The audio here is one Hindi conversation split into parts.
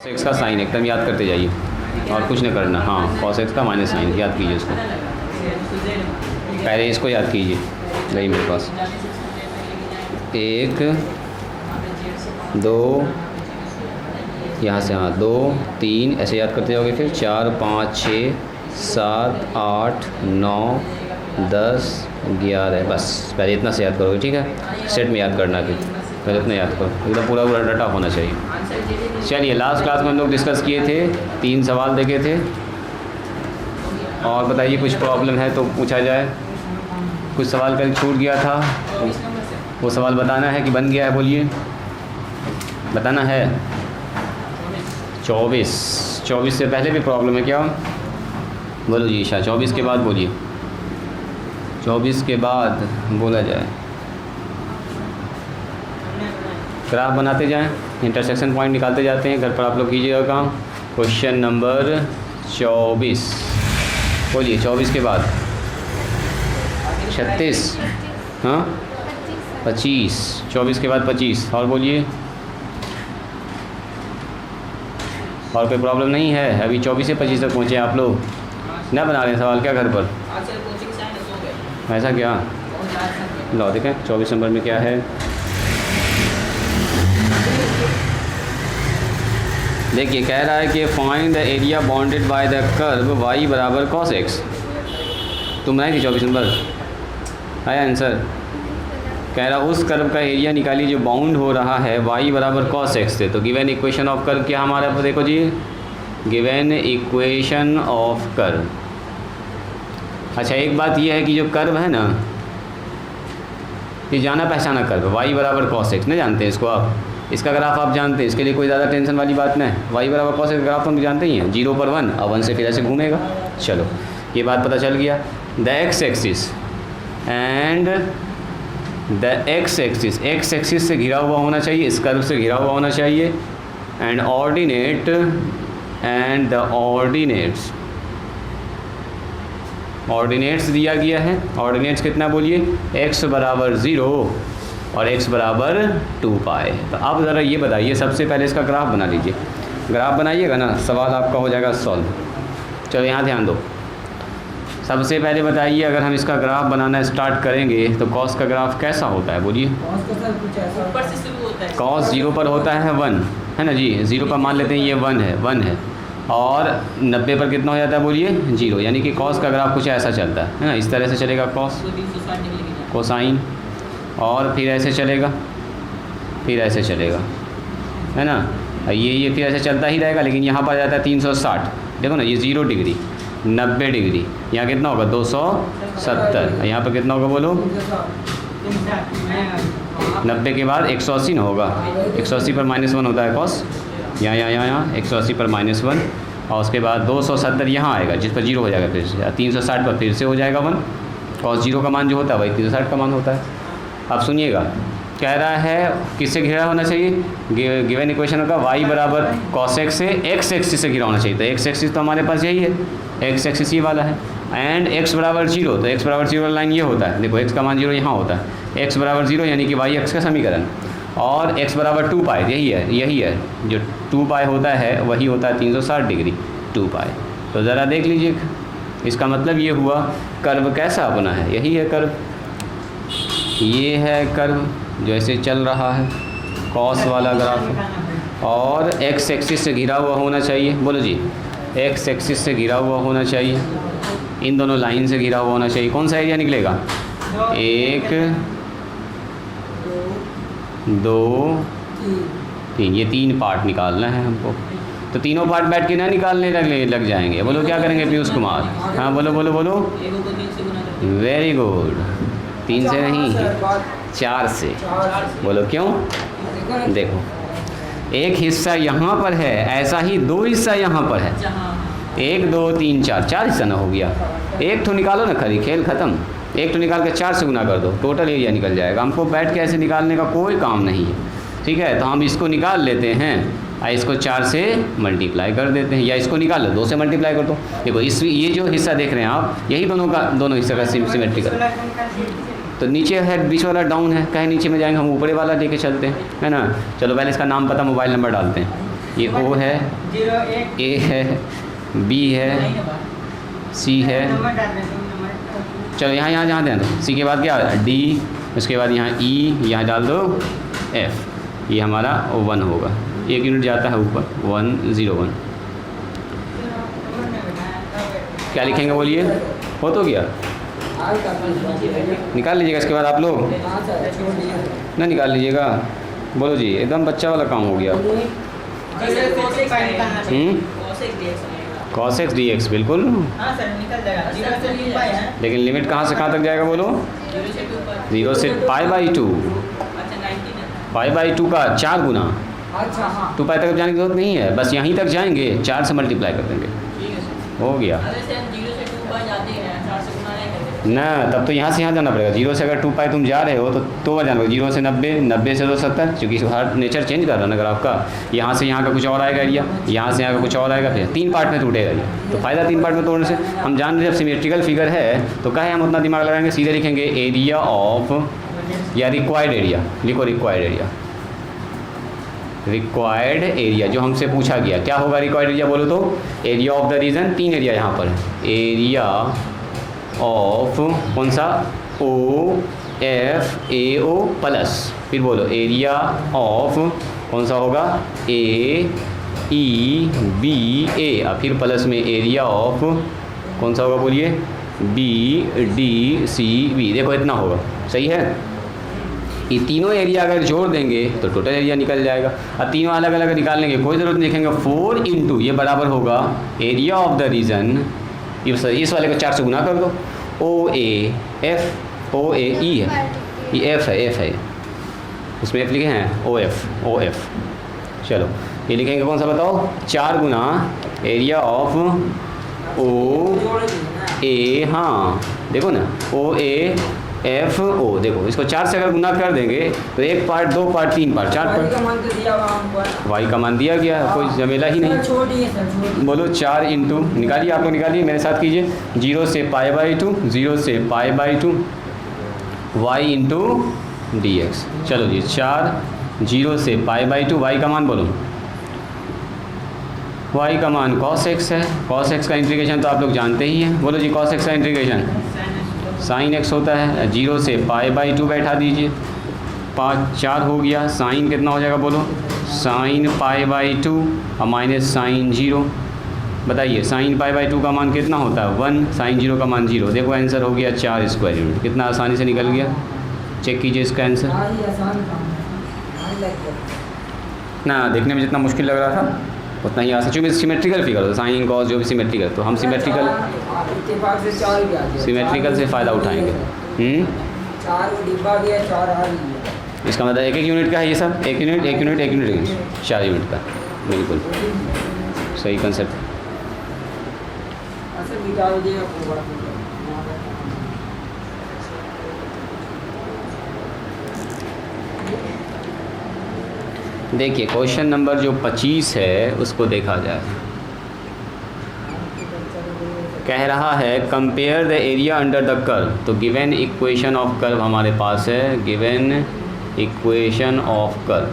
एक्स का साइन एकदम याद करते जाइए और कुछ नहीं करना। हाँ, कॉस एक्स का माइनस साइन याद कीजिए इसको, पहले इसको याद कीजिए। नहीं मेरे पास 1 2 यहाँ से, हाँ 2 3 ऐसे याद करते जाओगे, फिर 4 5 6 7 8 9 10 11। बस पहले इतना से याद करोगे, ठीक है। सेट में याद करना, फिर पहले इतना याद करो, एकदम पूरा पूरा डाटा होना चाहिए। चलिए, लास्ट क्लास में हम लोग डिस्कस किए थे, 3 सवाल देखे थे। और बताइए कुछ प्रॉब्लम है तो पूछा जाए। कुछ सवाल कल छूट गया था, वो सवाल बताना है कि बन गया है, बोलिए बताना है। 24 से पहले भी प्रॉब्लम है क्या? बोलो जी ईशा, 24 के बाद बोलिए, 24 के बाद बोला जाए। ग्राफ बनाते जाएं, इंटरसेक्शन पॉइंट निकालते जाते हैं। घर पर आप लोग कीजिएगा काम। क्वेश्चन नंबर 24 बोलिए। 24 के बाद 36, हाँ 25। 24 के बाद 25। और बोलिए, और कोई प्रॉब्लम नहीं है? अभी 24 से 25 तक पहुँचे आप लोग। ना बना रहे हैं सवाल क्या घर पर? ऐसा क्या? लो देखें 24 नंबर में क्या है। देखिए, कह रहा है कि find the area bounded by the curve y बराबर cos x। तुम बनाएगी 24 नंबर, आया आंसर। कह रहा उस कर्व का एरिया निकालिए जो बाउंड हो रहा है y बराबर cos x से। तो गिवन इक्वेशन ऑफ कर्व क्या हमारे पास, देखो जी, गिवन इक्वेशन ऑफ कर्व। अच्छा, एक बात ये है कि जो कर्व है ना, ये जाना पहचाना कर्व y बराबर cos x, नहीं जानते इसको आप? इसका ग्राफ आप जानते हैं, इसके लिए कोई ज़्यादा टेंशन वाली बात नहीं है। y बराबर cos x ग्राफ हम जानते ही हैं, 0 पर 1 और 1 से फिर ऐसे घूमेगा। चलो, ये बात पता चल गया। The x axis and the x axis से घिरा हुआ होना चाहिए, इस कर्व से घिरा हुआ होना चाहिए। And ordinate and the ordinates दिया गया है। ऑर्डिनेट्स कितना बोलिए? x बराबर 0 और x बराबर 2 पाए। तो अब ज़रा ये बताइए, सबसे पहले इसका ग्राफ बना लीजिए। ग्राफ बनाइएगा ना, सवाल आपका हो जाएगा सॉल्व। चलो यहाँ ध्यान दो। सबसे पहले बताइए, अगर हम इसका ग्राफ बनाना स्टार्ट करेंगे तो कॉस का ग्राफ कैसा होता है, बोलिए? कॉस 0 पर होता है 1, है ना जी। 0 पर मान लेते हैं ये 1 है और 90 पर कितना हो जाता है, बोलिए? 0। यानी कि कॉस का ग्राफ कुछ ऐसा चलता है ना, इस तरह से चलेगा कॉस, कोसाइन, और फिर ऐसे चलेगा, फिर ऐसे चलेगा, है ना। ये फिर ऐसे चलता ही रहेगा, लेकिन यहाँ पर आ जाता है 360। देखो ना, ये 0 डिग्री, 90 डिग्री, यहाँ कितना होगा? 270। यहाँ पर कितना होगा बोलो? 90 के बाद 180 ना होगा। 180 पर -1 होता है कॉस, यहाँ 180 पर -1, और उसके बाद 270 यहाँ आएगा, जिस पर 0 हो जाएगा फिर से। 360 पर फिर से हो जाएगा 1। कॉस 0 का मान जो होता है वही 360 का मान होता है। अब सुनिएगा, कह रहा है किससे घिरा होना चाहिए? गिवन इक्वेशन का y बराबर cos x से x एक्सिस से घिरा होना चाहिए। तो x एक्सिस तो हमारे पास यही है, x एक्सिस ये वाला है। एंड x बराबर 0, तो x बराबर 0 वाला लाइन ये होता है। देखो x का मान 0 यहाँ होता है, x बराबर 0 यानी कि y x का समीकरण। और x बराबर 2 पाई, यही है जो 2 पाई होता है, वही होता है 360 डिग्री 2 पाई। तो ज़रा देख लीजिए, इसका मतलब ये हुआ कर्व कैसा बना है, यही है कर्व। ये है कर्व जो ऐसे चल रहा है, कॉस वाला ग्राफ, और x एक्सिस से घिरा हुआ होना चाहिए। बोलो जी, x एक्सिस से घिरा हुआ होना चाहिए, इन दोनों लाइन से घिरा हुआ होना चाहिए। कौन सा एरिया निकलेगा? 1 2 3, ये 3 पार्ट निकालना है हमको। तो तीनों पार्ट बैठ के ना निकालने लग जाएंगे। बोलो क्या करेंगे पीयूष कुमार? हाँ बोलो। Very good. 3 से नहीं, 4 से। बोलो क्यों? देखो, एक हिस्सा यहाँ पर है, ऐसा ही 2 हिस्सा यहाँ पर है। 1 2 3 4 हिस्सा ना हो गया। एक तो निकालो ना, खरी खेल ख़त्म। एक तो निकाल के 4 से गुना कर दो, टोटल एरिया निकल जाएगा। हमको बैठ के ऐसे निकालने का कोई काम नहीं है, ठीक है। तो हम इसको निकाल लेते हैं और इसको 4 से मल्टीप्लाई कर देते हैं, या इसको निकाल लो 2 से मल्टीप्लाई कर दो। देखो ये जो हिस्सा देख रहे हैं आप, यही दोनों हिस्सा का सिमेट्रिकल। तो नीचे है, बीच वाला डाउन है, कहीं नीचे में जाएंगे हम ऊपरे वाला लेके चलते हैं, है ना। चलो पहले इसका नाम पता मोबाइल नंबर डालते हैं। ये ओ है, ए है, बी है, सी है। चलो यहाँ जहाँ दें, सी के बाद क्या डी, उसके बाद यहाँ ई, यहाँ डाल दो एफ, ये हमारा 1 होगा। 1 यूनिट जाता है ऊपर 101। क्या लिखेंगे बोलिए, हो तो गया, निकाल लीजिएगा इसके बाद आप लोग ना, निकाल लीजिएगा। बोलो जी, एकदम बच्चा वाला काम हो गया। cos x dx बिल्कुल, लेकिन लिमिट कहाँ से कहाँ तक जाएगा बोलो, 0 से π/2, π/2 का 4 गुना। 2 पाई तक जाने की जरूरत नहीं है, बस यहीं तक जाएंगे, 4 से मल्टीप्लाई कर देंगे, हो गया ना। तब तो यहाँ से यहाँ जाना पड़ेगा। 0 से अगर 2 पाई तुम जा रहे हो तो 2 बार जाना पड़ेगा। 0 से 90, 90 से 270, क्योंकि हर नेचर चेंज कर रहा है ना। अगर आपका यहाँ से यहाँ का कुछ और आएगा एरिया, यहाँ से यहाँ का कुछ और आएगा, फिर 3 पार्ट में टूटेगा ये, तो फ़ायदा 3 पार्ट में तोड़ने से। हम जान रहे जब सिमेट्रिकल फिगर है तो कहे हम उतना दिमाग लगाएंगे, सीधे लिखेंगे एरिया ऑफ या रिक्वायर्ड एरिया, लिखो रिक्वायर्ड एरिया। रिक्वायर्ड एरिया जो हमसे पूछा गया क्या होगा रिक्वायर्ड एरिया बोलो तो, area of the region. 3 area यहाँ पर है, एरिया ऑफ कौन सा, O F A O plus, फिर बोलो एरिया ऑफ कौन सा होगा, ए ई बी ए, और फिर प्लस में एरिया ऑफ कौन सा होगा बोलिए, बी डी सी बी। देखो इतना होगा, सही है। ये तीनों एरिया अगर जोड़ देंगे तो टोटल एरिया निकल जाएगा। और तीनों अलग अलग निकालने की कोई ज़रूरत नहीं, लिखेंगे 4 इंटू ये बराबर होगा एरिया ऑफ द रीजन, इस वाले को 4 से गुना कर दो, ओ ए एफ, ओ ए ई है, ये एफ है, एफ है, उसमें एफ लिखे हैं, ओ एफ। चलो ये लिखेंगे कौन सा बताओ, 4 गुना एरिया ऑफ ओ ए, हाँ देखो ना, ओ ए एफ ओ, देखो इसको 4 से अगर गुना कर देंगे तो 1 part 2 part 3 part 4 part, Y का मान दिया गया, कोई झमेला ही नहीं। बोलो 4 इंटू, निकालिए आप लोग, निकालिए मेरे साथ कीजिए, 0 से π/2, 0 से π/2 वाई इंटू डी एक्स। चलो जी 4, 0 से π/2, वाई का मान बोलो, वाई का मान cos x है। cos x का इंटीग्रेशन तो आप लोग जानते ही हैं, बोलो जी cos x का इंटीग्रेशन sin x होता है। 0 से π/2 बैठा दीजिए, 4 हो गया, साइन कितना हो जाएगा बोलो, sin π/2 और माइनस sin 0। बताइए sin π/2 का मान कितना होता है 1, sin 0 का मान 0। देखो आंसर हो गया 4 स्क्वायर यूनिट, कितना आसानी से निकल गया। चेक कीजिए इसका आंसर ना, देखने में जितना मुश्किल लग रहा था उतना ही आसान, क्योंकि सिमेट्रिकल फिगर होता है, साइन कॉस जो भी सिमेट्रिकल, तो हम सिमेट्रिकल से फ़ायदा उठाएंगे। इसका मतलब 1-1 यूनिट का है ये सब, 1 unit 1 unit 1 unit 1 unit 4 unit का, बिल्कुल सही कंसेप्ट। देखिए क्वेश्चन नंबर जो 25 है उसको देखा जाए। कह रहा है compare the area under the curve, तो गिवन इक्वेशन ऑफ कर्व हमारे पास है, गिवन इक्वेशन ऑफ कर्व।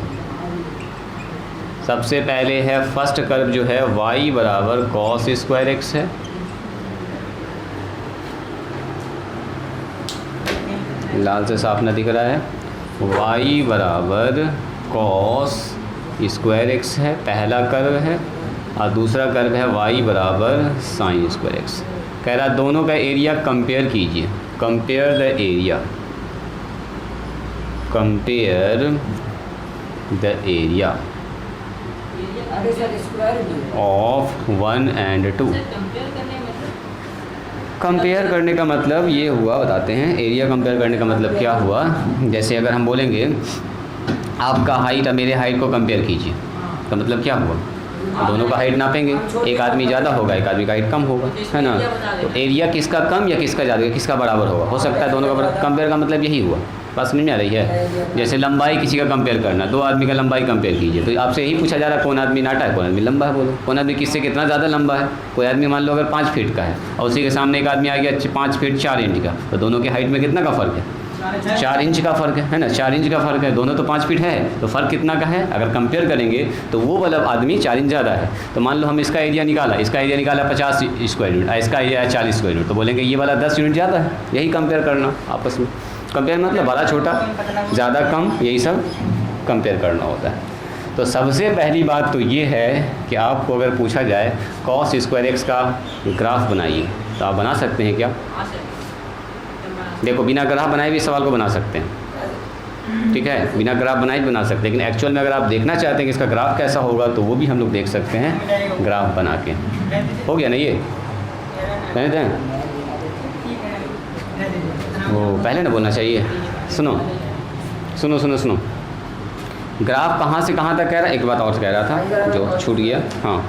सबसे पहले है फर्स्ट कर्व जो है y बराबर cos स्क्वायर x है, लाल से साफ न दिख रहा है, y बराबर cos स्क्वायर x है, पहला कर्व है, और दूसरा कर्व है y बराबर sin स्क्वायर x। कह रहा दोनों का एरिया कंपेयर कीजिए, compare the area, compare the area of 1 and 2। Compare करने का मतलब ये हुआ, बताते हैं एरिया कंपेयर करने का मतलब क्या हुआ। जैसे अगर हम बोलेंगे आपका हाइट और मेरे हाइट को कंपेयर कीजिए, तो मतलब क्या हुआ, दोनों का हाइट नापेंगे, एक आदमी ज़्यादा होगा एक आदमी का हाइट कम होगा, है ना। तो एरिया किसका कम या किसका ज़्यादा, किसका बराबर होगा, हो सकता है दोनों का बराबर। कंपेयर का मतलब यही हुआ, बात समझ में आ रही है। जैसे लंबाई किसी का कंपेयर करना, 2 आदमी का लंबाई कंपेयर कीजिए, तो आपसे यही पूछा जा रहा है कौन आदमी नाटा है कौन आदमी लंबा है, बोलो कौन आदमी किससे कितना ज़्यादा लंबा है। कोई आदमी मान लो अगर 5 फीट का है और उसी के सामने एक आदमी आ गया 5 फीट 4 इंच का, तो दोनों के हाइट में कितना का फ़र्क है, 4 इंच का फ़र्क है ना, 4 इंच का फ़र्क है, दोनों तो 5 फीट है, तो फ़र्क कितना का है? अगर कंपेयर करेंगे तो वो वाला आदमी 4 इंच ज़्यादा है। तो मान लो हम इसका एरिया निकाला, 50 स्क्वायर यूनिट, इसका एरिया है 40 स्क्वायर यूनिट, तो बोलेंगे ये वाला 10 यूनिट ज़्यादा है। यही कंपेयर करना आपस में, कंपेयर मतलब बड़ा छोटा, ज़्यादा कम, यही सब कंपेयर करना होता है। तो सबसे पहली बात तो ये है कि आपको अगर पूछा जाए cos स्क्वायर एक्स का ग्राफ बनाइए, तो आप बना सकते हैं क्या? देखो बिना ग्राफ बनाए भी सवाल को बना सकते हैं, ठीक है, बिना ग्राफ बनाए भी बना सकते हैं, लेकिन एक्चुअल में अगर आप देखना चाहते हैं कि इसका ग्राफ कैसा होगा तो वो भी हम लोग देख सकते हैं ग्राफ बना के। हो गया ना ये? रहने दें, वो पहले ना बोलना चाहिए। सुनो सुनो सुनो सुनो, ग्राफ कहाँ से कहाँ तक कह रहा है? एक बात और कह रहा था जो छूट गया, हाँ,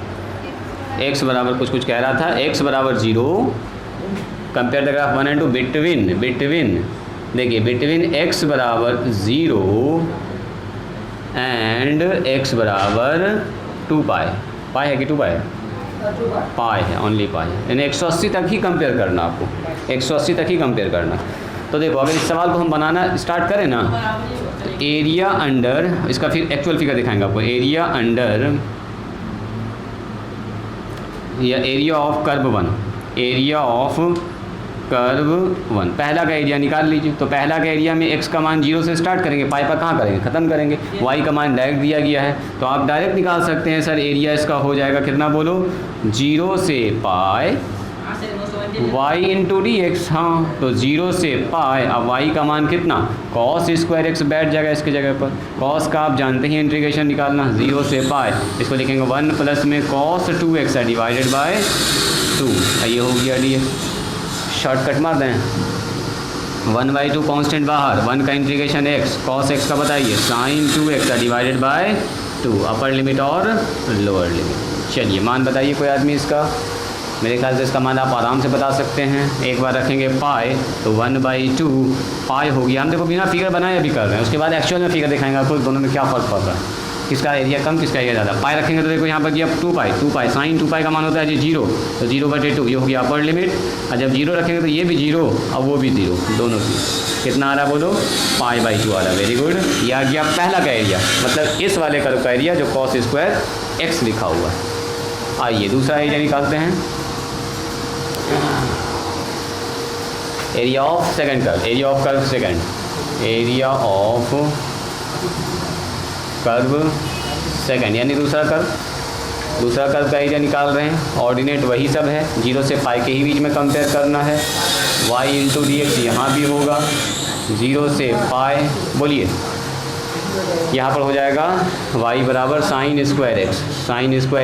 x बराबर कुछ कह रहा था, x बराबर 0, compare the graph 1 and 2 between देखिए बिटवीन x बराबर 0 एंड x बराबर 2 पाई। पाई है कि 2 पाई है? पाई है, ओनली पाई है, यानी 180 तक ही कंपेयर करना, आपको 180 तक ही कंपेयर करना। तो देखो अगर इस सवाल को हम बनाना स्टार्ट करें ना, तो एरिया अंडर, इसका फिर एक्चुअल फिगर दिखाएंगे आपको, एरिया अंडर या area of curve 1, area of curve 1, पहला का एरिया निकाल लीजिए। तो पहला का एरिया में x का मान 0 से स्टार्ट करेंगे, पाई पर कहाँ करेंगे? ख़त्म करेंगे। y का मान डायरेक्ट दिया गया है, तो आप डायरेक्ट निकाल सकते हैं सर एरिया इसका हो जाएगा कितना, बोलो? 0 से पाई y इंटू डी एक्स। हाँ, तो 0 से पाई, अब y का मान कितना? cos स्क्वायर एक्स बैठ जाएगा इसकी जगह पर। cos का आप जानते ही इंटीग्रेशन निकालना, 0 से पाई, इसको लिखेंगे 1 प्लस में cos 2x डिवाइडेड बाय 2, ये हो गया डी एक्स। शॉर्टकट मार दें, 1/2 कांस्टेंट बाहर, 1 का इंटीग्रेशन x, cos x का बताइए sin 2x divided by 2, upper limit और लोअर लिमिट। चलिए मान बताइए कोई आदमी इसका, मेरे ख्याल से इसका मान आप आराम से बता सकते हैं। एक बार रखेंगे पाई, तो 1/2 पाई हो गया। हम देखो बिना फिगर बनाए अभी कर रहे हैं, उसके बाद एक्चुअल में फिगर दिखाएंगे आपको दोनों में क्या फ़र्क पड़ रहा है, किसका एरिया कम किसका एरिया ज़्यादा। पाई रखेंगे तो देखो यहाँ पर अब 2 पाई साइन 2 पाई का मान होता है जी 0, तो 0/2 ये हो गया अपर लिमिट। और जब 0 रखेंगे तो ये भी 0 और वो भी 0, दोनों की कितना आ रहा बोलो? पाई/2 आ रहा। वेरी गुड, ये आ गया पहला का एरिया, मतलब इस वाले कर्व का एरिया जो cos स्क्वायर एक्स लिखा हुआ है। आइए दूसरा एरिया निकालते हैं, area of second curve, area of curve second, area of curve second यानी दूसरा कर्व का एरिया निकाल रहे हैं। ऑर्डिनेट वही सब है, 0 से पाई के ही बीच में कंपेयर करना है। y इंटू डी एक्स यहाँ भी होगा, 0 से पाई, बोलिए यहाँ पर हो जाएगा y बराबर sine square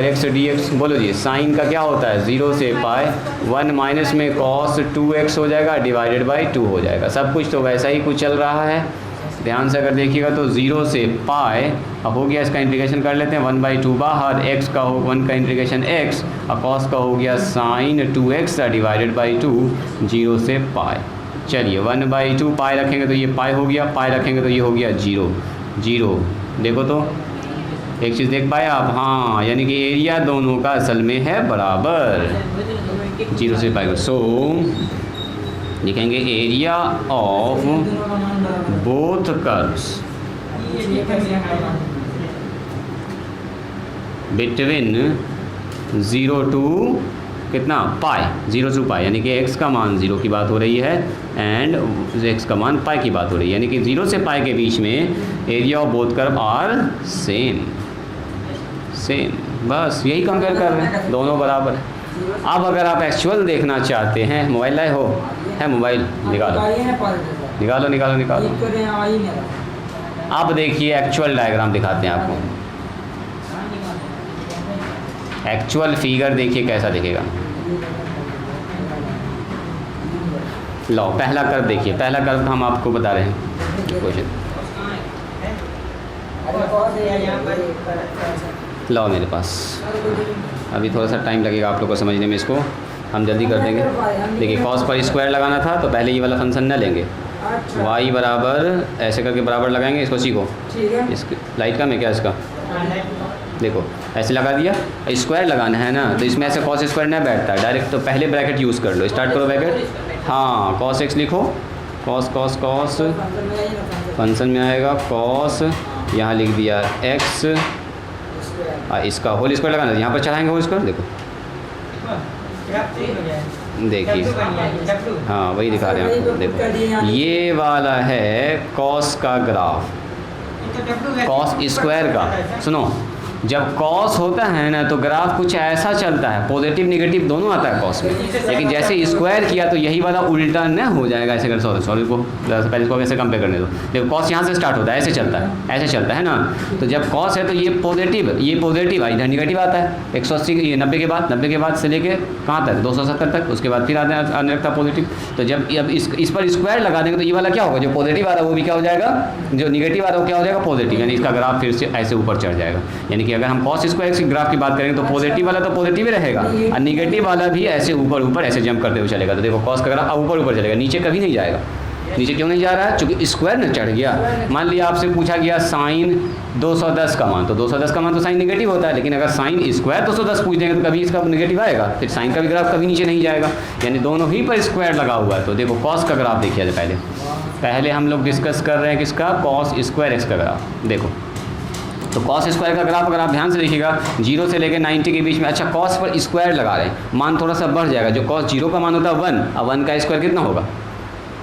x D x. बोलो जी, साइन का क्या होता है? 0 से पाई, 1 माइनस में cos 2x हो जाएगा डिवाइडेड बाई 2 हो जाएगा। सब कुछ तो वैसा ही कुछ चल रहा है, ध्यान से अगर देखिएगा तो 0 से पाई, अब हो गया इसका इंटीग्रेशन कर लेते हैं, 1/2 बाहर, x का हो 1 का इंटीग्रेशन x और cos का हो गया साइन 2x डिवाइडेड बाई 2, 0 से पाई। चलिए 1/2 पाई रखेंगे तो ये पाई हो गया, पाई रखेंगे तो ये हो गया 0। देखो तो एक चीज़ देख पाए आप, हाँ, यानी कि एरिया दोनों का असल में है बराबर, 0 से पाई। सो लिखेंगे area of both curves between 0 to कितना पाई, 0 टू पाई, यानी कि x का मान 0 की बात हो रही है एंड x का मान पाई की बात हो रही है, यानी कि 0 से पाई के बीच में area of both curve are same. बस यही कंपेयर कर रहे हैं, दोनों बराबर है। अब अगर आप एक्चुअल देखना चाहते हैं, मोबाइल लाए हो? है मोबाइल, निकालो। आप देखिए एक्चुअल डायग्राम दिखाते हैं आपको, एक्चुअल फिगर देखिए कैसा दिखेगा। लो पहला कर्व देखिए, पहला कर्व हम आपको बता रहे हैं क्वेश्चन। लो मेरे पास अभी थोड़ा सा टाइम लगेगा आप लोग को समझने में, इसको हम जल्दी कर देंगे। देखिए cos पर स्क्वायर लगाना था तो पहले ये वाला फंक्शन न लेंगे, y बराबर ऐसे करके बराबर लगाएंगे, इसको सीखो। इस लाइट का में क्या इसका, देखो ऐसे लगा दिया, स्क्वायर लगाना है ना, तो इसमें ऐसे cos स्क्वायर नहीं बैठता डायरेक्ट, तो पहले ब्रैकेट यूज़ कर लो, स्टार्ट करो ब्रैकेट। हाँ cos x लिखो, कॉस कॉस कॉस फंक्शन में आएगा कॉस, यहाँ लिख दिया एक्स, इसका होल स्क्वायर लगाना, यहाँ पर चढ़ाएंगे होल स्क्वायर। देखो देखिए, हाँ वही दिखा रहे हैं आपको। देखो ये वाला है कॉस का ग्राफ, कॉस स्क्वायर का। सुनो, जब कॉस होता है ना तो ग्राफ कुछ ऐसा चलता है, पॉजिटिव निगेटिव दोनों आता है कॉस में, लेकिन जैसे स्क्वायर किया तो यही वाला उल्टा न हो जाएगा। ऐसे कर सॉरी को पहले इसको ऐसे कंपेयर करने दो। देखो कॉस यहाँ से स्टार्ट होता है, ऐसे चलता है, ऐसे चलता है ना। तो जब कॉस है तो ये पॉजिटिव इधर निगेटिव आता है 180, ये 90 के बाद से लेके कहाँ तक 270 तक, उसके बाद फिर आने लगता है पॉजिटिव। तो जब अब इस पर स्क्वायर लगा देंगे तो ये वाला क्या होगा, जो पॉजिटिव आ रहा है वो भी क्या हो जाएगा, जो निगेटिव आ रहा है वो क्या हो जाएगा, पॉजिटिव। यानी इसका ग्राफ फिर से ऐसे ऊपर चढ़ जाएगा। यानी कि अगर हम कॉस स्क्वायर की ग्राफ की बात करेंगे तो पॉजिटिव वाला तो पॉजिटिव ही रहेगा और निगेटिव वाला भी ऐसे ऊपर ऐसे जंप करते हुए चलेगा। तो देखो कॉस का ग्राफ ऊपर चलेगा, नीचे कभी नहीं जाएगा। नीचे क्यों नहीं जा रहा है, क्योंकि स्क्वायर न चढ़ गया। मान लिया आपसे पूछा गया साइन 210 का मान, तो 210 का मान तो साइन निगेटिव होता है, लेकिन अगर साइन स्क्वायर 210 पूछ देंगे तो कभी इसका निगेटिव आएगा, फिर साइन का भी ग्राफ कभी नीचे नहीं जाएगा। यानी दोनों ही पर स्क्वायर लगा हुआ है। तो देखो कॉस का ग्राफ देखिए, पहले हम लोग डिस्कस कर रहे हैं किसका, कॉस स्क्वायर एक्स का ग्राफ। देखो तो कॉस स्क्वायर का ग्राफ अगर आप ध्यान से देखिएगा 0 से लेकर 90 के बीच में, अच्छा कॉस पर स्क्वायर लगा रहे हैं, मान थोड़ा सा बढ़ जाएगा। जो कॉस 0 का मान होता है 1, अब 1 का स्क्वायर कितना होगा,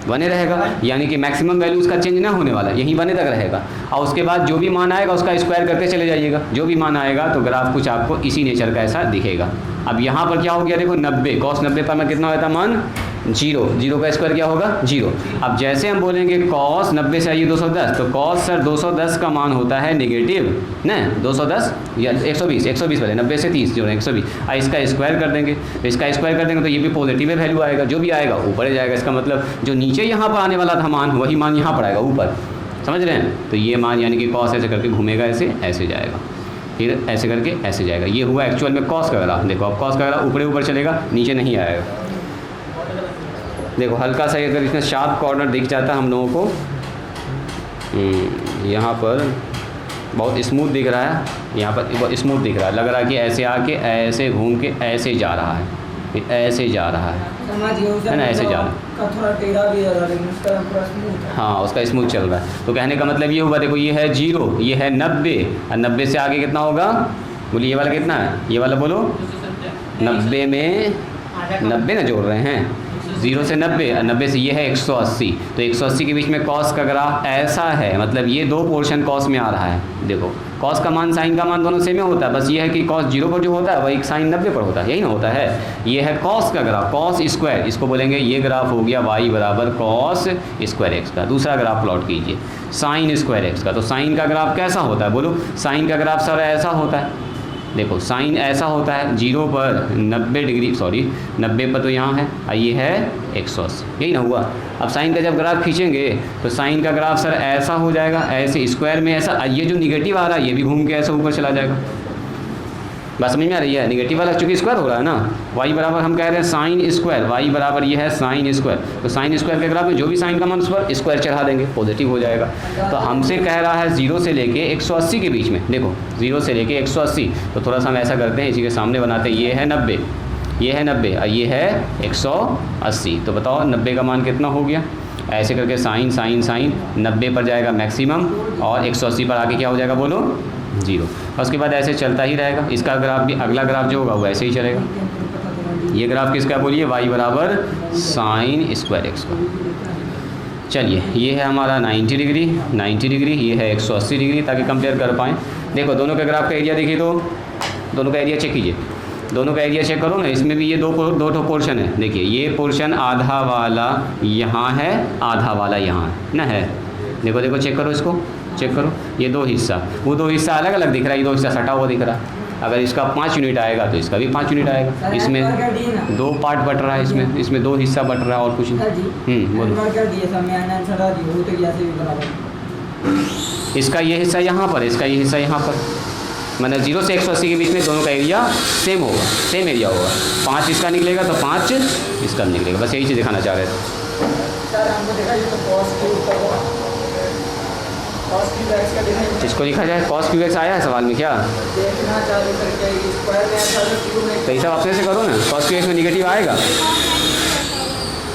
1 रहेगा। यानी कि मैक्सिमम वैल्यू उसका चेंज ना होने वाला, यही 1 तक रहेगा। और उसके बाद जो भी मान आएगा उसका स्क्वायर करते चले जाइएगा, जो भी मान आएगा तो ग्राफ कुछ आपको इसी नेचर का ऐसा दिखेगा। अब यहाँ पर क्या हो गया, देखो 90, कॉस 90 पर मैं कितना होता है मान 0 का स्क्वायर क्या होगा 0। अब जैसे हम बोलेंगे कॉस 90 से आइए 210, तो कॉस सर 210 का मान होता है नेगेटिव न 210 या 120 पहले 90 से 30 जोड़ें 120, इसका स्क्वायर कर देंगे। तो इसका स्क्वायर कर देंगे तो ये भी पॉजिटिव वैल्यू आएगा, जो भी आएगा ऊपर ही जाएगा। इसका मतलब जो नीचे यहाँ पर आने वाला था मान, वही मान यहाँ पर आएगा ऊपर, समझ रहे हैं। तो ये मान यानी कि कॉस ऐसे करके घूमेगा, ऐसे जाएगा, फिर ऐसे करके ऐसे जाएगा। ये हुआ एक्चुअल में कॉस का ग्राफ। देखो अब कॉस का ग्राफ ऊपर चलेगा, नीचे नहीं आएगा। देखो हल्का सा अगर इसमें शार्प कॉर्नर दिख जाता है हम लोगों को, यहाँ पर बहुत स्मूथ दिख रहा है, यहाँ पर बहुत स्मूथ दिख रहा है, लग रहा है कि ऐसे आके ऐसे घूम के ऐसे जा रहा है, फिर ऐसे जा रहा है ना, ऐसे जा रहा है। हाँ उसका स्मूथ चल रहा है। तो कहने का मतलब ये हुआ, देखो ये है 0, ये है 90 और 90 से आगे कितना होगा, बोलिए ये वाला कितना है, ये वाला बोलो 90 में 90 ना जोड़ रहे हैं, 0 से 90 और 90 से ये है 180। तो 180 के बीच में कॉस का ग्राफ ऐसा है, मतलब ये दो पोर्शन कॉस में आ रहा है। देखो कॉस का मान साइन का मान दोनों सेम ही होता है, बस ये है कि कॉस 0 पर जो होता है वही साइन 90 पर होता है, यही ना होता है। ये है कॉस का ग्राफ, कॉस स्क्वायर, इसको बोलेंगे ये ग्राफ हो गया y बराबर कॉस स्क्वायर एक्स का। दूसरा ग्राफ प्लॉट कीजिए साइन स्क्वायर एक्स का। तो साइन का ग्राफ कैसा होता है, बोलो साइन का ग्राफ सर ऐसा होता है। देखो साइन ऐसा होता है 0 पर 90 डिग्री, सॉरी 90 पर तो यहाँ है, और ये है 180, यही ना हुआ। अब साइन का जब ग्राफ खींचेंगे तो साइन का ग्राफ सर ऐसा हो जाएगा, ऐसे स्क्वायर में ऐसा, ये जो निगेटिव आ रहा है ये भी घूम के ऐसा ऊपर चला जाएगा। बात समझ में आ रही है, निगेटिव वाला चूँकि स्क्वायर हो रहा है ना, y बराबर हम कह रहे हैं साइन स्क्वायर, y बराबर ये है साइन स्क्वायर। तो साइन स्क्वायर के ग्राफ में जो भी साइन का मान उस पर स्क्वायर चढ़ा देंगे, पॉजिटिव हो जाएगा। तो हमसे कह रहा है 0 से लेके 180 के बीच में, देखो 0 से लेके 180, तो थोड़ा सा हम ऐसा करते हैं, इसी के सामने बनाते हैं, ये है 90, ये है 90 और ये है 180। तो बताओ 90 का मान कितना हो गया, ऐसे करके साइन साइन साइन 90 पर जाएगा मैक्सिमम और 180 पर आके क्या हो जाएगा बोलो 0। और उसके बाद ऐसे चलता ही रहेगा। इसका ग्राफ भी, अगला ग्राफ जो होगा वो ऐसे ही चलेगा। ये ग्राफ किसका बोलिए, y बराबर साइन स्क्वायर एक्स का। चलिए ये है हमारा 90 डिग्री, ये है 180 डिग्री, ताकि कंपेयर कर पाएँ। देखो दोनों के ग्राफ का एरिया देखिए, तो दोनों का एरिया चेक कीजिए, दोनों का एरिया चेक करो ना। इसमें भी ये दो पोर्शन है। देखिए ये पोर्शन आधा वाला यहाँ है, आधा वाला यहाँ ना है। देखो देखो चेक करो, इसको चेक करो, ये दो हिस्सा, वो दो हिस्सा अलग अलग दिख रहा है, ये दो हिस्सा सटा हुआ दिख रहा है। अगर इसका 5 यूनिट आएगा तो इसका भी 5 यूनिट आएगा। इसमें 2 पार्ट बट रहा है, इसमें 2 हिस्सा बट रहा है और कुछ नहीं। बोलो इसका ये हिस्सा यहाँ पर, इसका ये हिस्सा यहाँ पर, मतलब 0 से 180 के बीच में दोनों का एरिया सेम होगा, सेम एरिया होगा। 5 इसका निकलेगा तो 5 इसका निकलेगा, बस यही चीज़ दिखाना चाह रहे थे। इसको लिखा जाए कॉस क्यू एक्स आया है सवाल में क्या, तो हिसाब अपने से करो ना। कॉस क्यू एक्स में निगेटिव आएगा,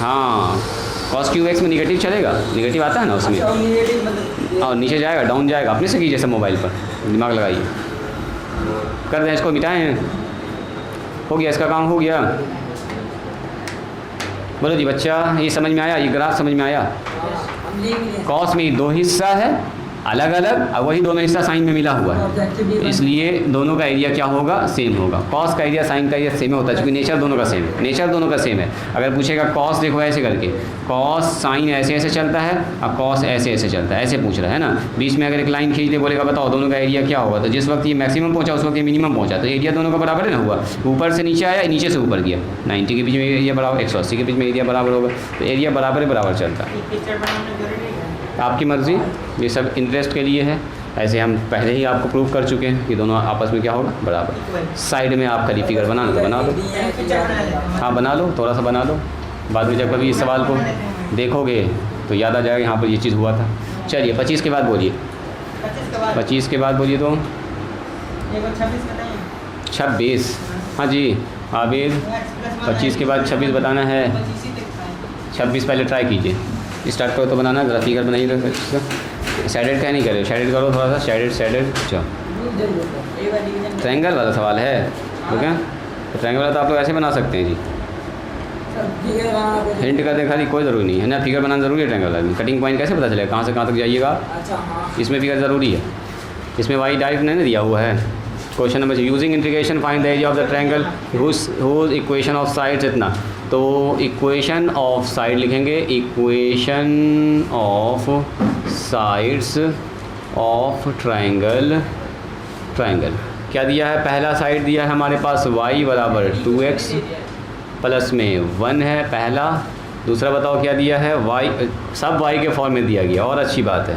हाँ कॉस क्यूब एक्स में निगेटिव चलेगा, निगेटिव आता है ना उसमें, और नीचे जाएगा, डाउन जाएगा। अपने से कीजिए सब मोबाइल पर, दिमाग लगाइए, कर दें इसको, मिटाएं। हो गया, इसका काम हो गया। बोलो जी बच्चा, ये समझ में आया, ये ग्राफ समझ में आया? कॉस में दो हिस्सा है अलग अलग, और वही दोनों हिस्सा साइन में मिला हुआ है, इसलिए दोनों का एरिया क्या होगा, सेम होगा। कॉस का एरिया साइन का एरिया सेम होता है, क्योंकि नेचर दोनों का सेम है, नेचर दोनों का सेम है। अगर पूछेगा कॉस, देखो ऐसे करके, कॉस साइन ऐसे ऐसे चलता है और कॉस ऐसे ऐसे चलता है, ऐसे पूछ रहा है ना। बीच में अगर एक लाइन खींच दे, बोलेगा बताओ दोनों का एरिया क्या होगा, तो जिस वक्त ये मैक्सिमम पहुँचा उस वक्त ये मिनिमम पहुँचा, तो एरिया दोनों का बराबर है ना हुआ। ऊपर से नीचे आया, नीचे से ऊपर गया, 90 के बीच में एरिया बराबर, 180 के बीच में एरिया बराबर होगा, तो एरिया बराबर बराबर चलता है। आपकी मर्ज़ी, ये सब इंटरेस्ट के लिए है। ऐसे हम पहले ही आपको प्रूव कर चुके हैं कि दोनों आपस में क्या होगा, बराबर। साइड में आप खाली फिगर बनाना तो बना लो, हाँ बना लो, थोड़ा सा बना लो, बाद में जब कभी इस सवाल को देखोगे तो याद आ जाएगा यहाँ पर ये चीज़ हुआ था। चलिए 25 के बाद बोलिए, 25 के बाद बोलिए तो 26। हाँ जी आबिद, 25 के बाद 26 बताना है। 26 पहले ट्राई कीजिए, स्टार्ट करो तो बनाना, जरा फिगर बनाइए। शेडेड क्या नहीं करे, शेडेड करो थोड़ा सा, शेडेड। अच्छा ट्रायंगल वाला सवाल है तो क्या, तो ट्रायंगल वाला तो आप लोग ऐसे बना सकते हैं जी, हिंट कर दे खाली, कोई ज़रूरी नहीं है ना। फिगर बनाना ज़रूरी है ट्रायंगल वाला, कटिंग पॉइंट कैसे पता चलेगा, कहाँ से कहाँ तक जाइएगा, इसमें फिगर ज़रूरी है। इसमें वाई डायरेक्ट नहीं ना दिया हुआ है। Question number, using integration find the area of the triangle whose equation of sides इतना, तो इक्वेशन ऑफ साइड लिखेंगे, equation of sides of triangle क्या दिया है, पहला साइड दिया है हमारे पास y बराबर 2x प्लस में 1 है पहला। दूसरा बताओ क्या दिया है, y सब y के फॉर्म में दिया गया, और अच्छी बात है।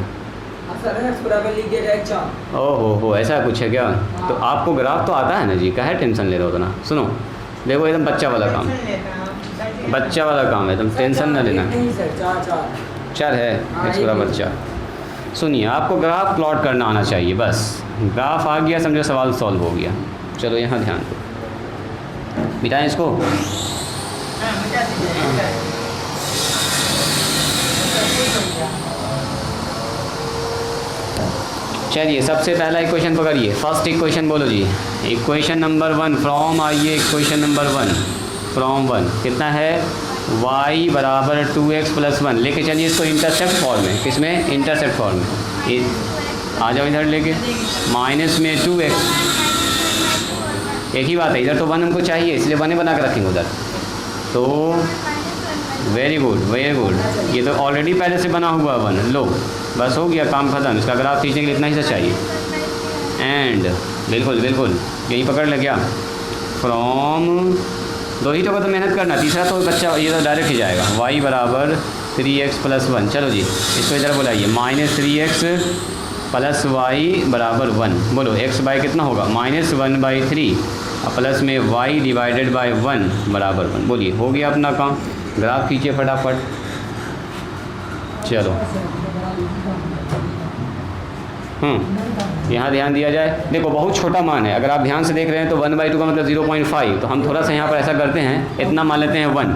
ओहो ऐसा कुछ है क्या, तो आपको ग्राफ तो आता है ना जी, काहे टेंशन ले रहे हो उतना। सुनो देखो, एकदम बच्चा वाला काम है, तुम टेंशन ना लेना। 4 है, x बराबर 4। सुनिए, आपको ग्राफ प्लॉट करना आना चाहिए, बस ग्राफ आ गया समझो सवाल सॉल्व हो गया। चलो यहाँ ध्यान दो, मिटाएं इसको। चलिए सबसे पहला इक्वेशन पकड़िए, फर्स्ट इक्वेशन बोलो जी, इक्वेशन नंबर 1 फ्रॉम, आइए इक्वेशन नंबर 1 फ्रॉम 1 कितना है, y बराबर 2x प्लस 1 लेके चलिए इसको इंटरसेप्ट फॉर्म में, किसमें, इंटरसेप्ट फॉर्म में। आ जाओ इधर लेके, माइनस में 2x, एक ही बात है, इधर तो 1 हमको चाहिए इसलिए 1 बना के रखेंगे उधर। तो वेरी गुड, ये तो ऑलरेडी पहले से बना हुआ 1, लो बस हो गया काम खत्म। इसका ग्राफ खींचने के लिए इतना ही सा चाहिए। एंड बिल्कुल यही पकड़ ले क्या, फ्रॉम, दो ही तो मेहनत करना, तीसरा तो बच्चा ये तो डायरेक्ट ही जाएगा, y बराबर 3x प्लस 1। चलो जी इसको इधर बोलाइए, माइनस 3x प्लस y बराबर 1। बोलो x बाई कितना होगा, -1/3 और प्लस में y डिवाइडेड बाई 1 बराबर 1। बोलिए हो गया अपना काम, ग्राफ खींचिए फटाफट। चलो यहाँ ध्यान दिया जाए, देखो बहुत छोटा मान है, अगर आप ध्यान से देख रहे हैं तो 1/2 का मतलब 0.5, तो हम थोड़ा सा यहाँ पर ऐसा करते हैं, इतना मान लेते हैं 1,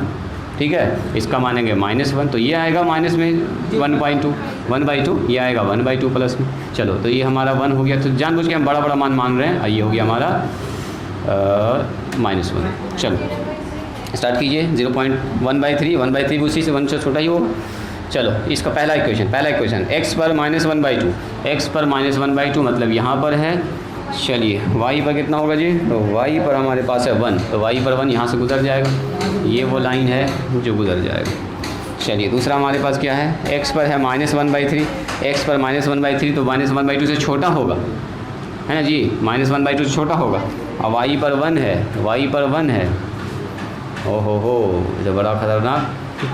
ठीक है, इसका मानेंगे -1, तो ये आएगा माइनस में 1/2, 1/2 ये आएगा 1/2 प्लस में। चलो तो ये हमारा 1 हो गया, तो जानबूझ के हम बड़ा मान रहे हैं, ये हो गया हमारा -1। चलो स्टार्ट कीजिए, 0.1/3, 1/3 उसी से 1 से छोटा ही होगा। चलो इसका पहला इक्वेशन x पर -1/2, x पर -1/2 मतलब यहाँ पर है। चलिए y पर कितना होगा जी, तो y पर हमारे पास है 1, तो y पर 1 यहाँ से गुजर जाएगा, ये वो लाइन है जो गुजर जाएगा। चलिए दूसरा हमारे पास क्या है, x पर है -1/3, x पर -1/3 तो -1/2 से छोटा होगा, है ना जी, -1/2 से छोटा होगा, और y पर 1 है, y पर 1 है। ओहो जो बड़ा खतरनाक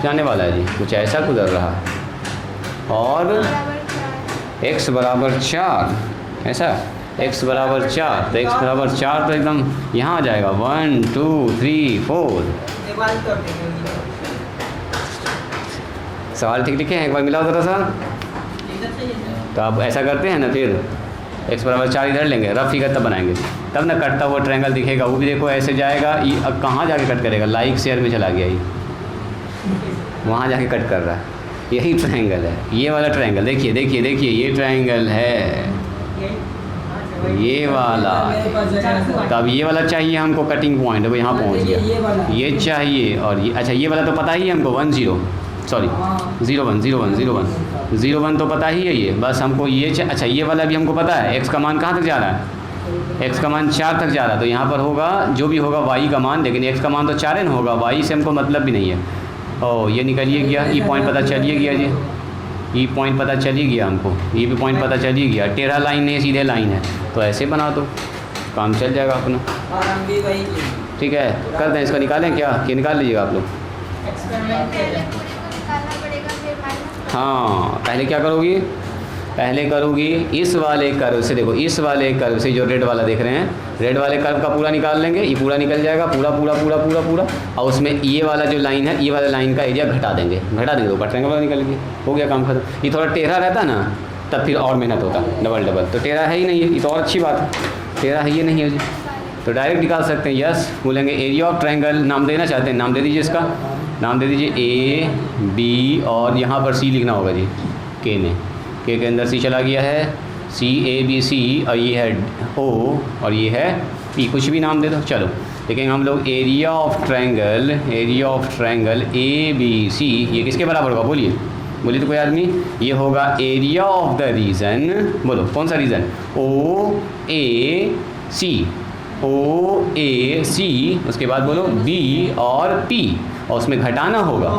जाने वाला है जी, कुछ ऐसा गुजर रहा है। और x बराबर 4, ऐसा x बराबर 4, तो x बराबर 4 तो एकदम यहाँ आ जाएगा, 1 2 3 4। सवाल ठीक लिखे हैं, एक बार मिलाओ ज़रा सा। तो आप ऐसा करते हैं ना, फिर x बराबर 4 इधर लेंगे, रफ फिगर तब बनाएंगे, तब ना कटता हुआ ट्रायंगल दिखेगा, वो भी देखो ऐसे जाएगा, अब कहाँ जाके कट करेगा, लाइक शेयर में चला गया ये। वहाँ जाके कट कर रहा है, यही ट्रायंगल है, ये वाला ट्रायंगल। देखिए देखिए देखिए, ये ट्रायंगल है, ये वाला। तब ये वाला चाहिए हमको, कटिंग पॉइंट वो यहाँ पहुँच गया, ये चाहिए। और ये अच्छा, ये वाला तो पता ही है हमको, 1 0 सॉरी 0 1 0 1 0 1 0 1 तो पता ही है ये, बस हमको ये अच्छा ये वाला भी हमको पता है। x का मान कहाँ तक जा रहा है, x का मान 4 तक जा रहा है, तो यहाँ पर होगा जो भी होगा y का मान, लेकिन x का मान तो 4 है ना होगा, y से हमको मतलब भी नहीं है। ओ ये निकलिए गया, ये पॉइंट पता चलिए गया जी, ये पॉइंट पता चलिए गया हमको, ये भी पॉइंट पता चलिए गया। टेढ़ा लाइन नहीं सीधे लाइन है, तो ऐसे बना दो, काम चल जाएगा अपना। ठीक है, कर दें इसका, निकालें क्या, कि निकाल लीजिएगा आप लोग। हाँ पहले क्या करोगी, पहले करोगी इस वाले कर्व से, देखो इस वाले कर्व से जो रेड वाला देख रहे हैं, रेड वाले कर्व का पूरा निकाल लेंगे, ये पूरा निकल जाएगा, पूरा पूरा पूरा पूरा पूरा। और उसमें ये वाला जो लाइन है, ये वाला लाइन का एरिया घटा देंगे, तो ट्रायंगल वाला निकल गया, हो गया काम खत्म। ये थोड़ा टेढ़ा रहता ना, तब फिर और मेहनत होता डबल डबल, तो टेढ़ा है ही नहीं है, ये तो और अच्छी बात है, टेढ़ा है ये नहीं है जी, तो डायरेक्ट निकाल सकते हैं। यस बोलेंगे एरिया ऑफ ट्रायंगल, नाम देना चाहते हैं, नाम दे दीजिए, इसका नाम दे दीजिए A B, और यहाँ पर C लिखना होगा जी, K ने, K के अंदर C चला गया है, C A B C, और ये है O और ये है P, कुछ भी नाम दे दो चलो। देखेंगे हम लोग area of triangle, area of triangle A B C, ये किसके बराबर होगा, बोलिए बोलिए तो कोई आदमी, ये होगा एरिया ऑफ द रीजन, बोलो कौन सा रीजन, OAC, OAC, उसके बाद बोलो B और P, और उसमें घटाना होगा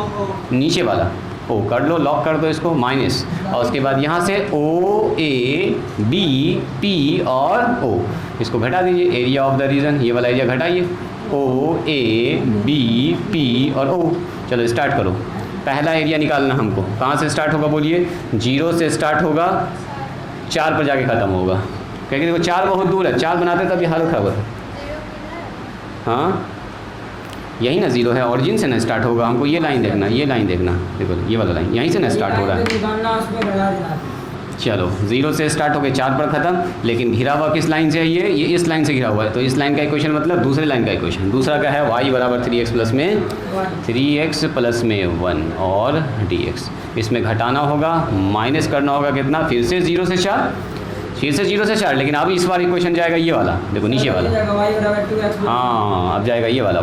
नीचे वाला O, कर लो, लॉक कर दो इसको, माइनस, और उसके बाद यहाँ से OA B P और O, इसको घटा दीजिए, एरिया ऑफ द रीजन, ये वाला एरिया घटाइए, OA B P और O। चलो स्टार्ट करो, पहला एरिया निकालना हमको, कहाँ से स्टार्ट होगा बोलिए, 0 से स्टार्ट होगा, 4 पर जाके ख़त्म होगा, क्योंकि देखो 4 बहुत दूर है, 4 बनाते तब ये हालत खराब होता। हाँ यही ना 0 है, ऑरिजिन से ना स्टार्ट होगा, हमको ये लाइन देखना, ये लाइन देखना, देखो ये वाला लाइन यहीं से ना स्टार्ट हो रहा है। चलो 0 से स्टार्ट हो गए, 4 पर ख़त्म, लेकिन घिरा हुआ किस लाइन से है, ये इस लाइन से घिरा हुआ है, तो इस लाइन का इक्वेशन मतलब दूसरे लाइन का इक्वेशन, दूसरा क्या है, y बराबर 3x प्लस में 3x प्लस में 1 और dx, इसमें घटाना होगा, माइनस करना होगा कितना, फिर से 0 से 4, फिर से 0 से 4, लेकिन अब इस बार इक्वेशन जाएगा ये वाला, देखो नीचे वाला, हाँ अब जाएगा ये वाला,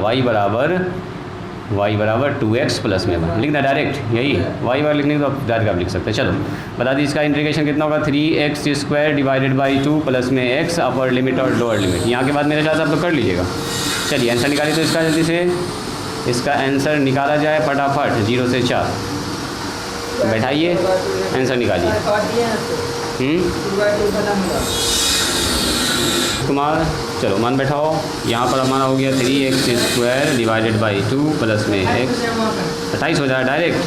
y बराबर 2x प्लस में 1, लिखना डायरेक्ट, यही y बार लिखने तो डायरेक्ट आप लिख सकते हैं। चलो बता दी इसका इंटीग्रेशन कितना होगा, 3x² डिवाइडेड बाई 2 प्लस में x, अपर लिमिट और लोअर लिमिट, यहाँ के बाद मेरे साथ आप लोग कर लीजिएगा। चलिए आंसर निकालिए तो इसका जल्दी से, इसका आंसर निकाला जाए फटाफट, 0 से 4 बैठाइए, आंसर निकालिए। तुम्हारा चलो मान बैठाओ, यहाँ पर हमारा हो गया 3x² डिवाइडेड बाई 2 प्लस में x, 28 हो जाए डायरेक्ट।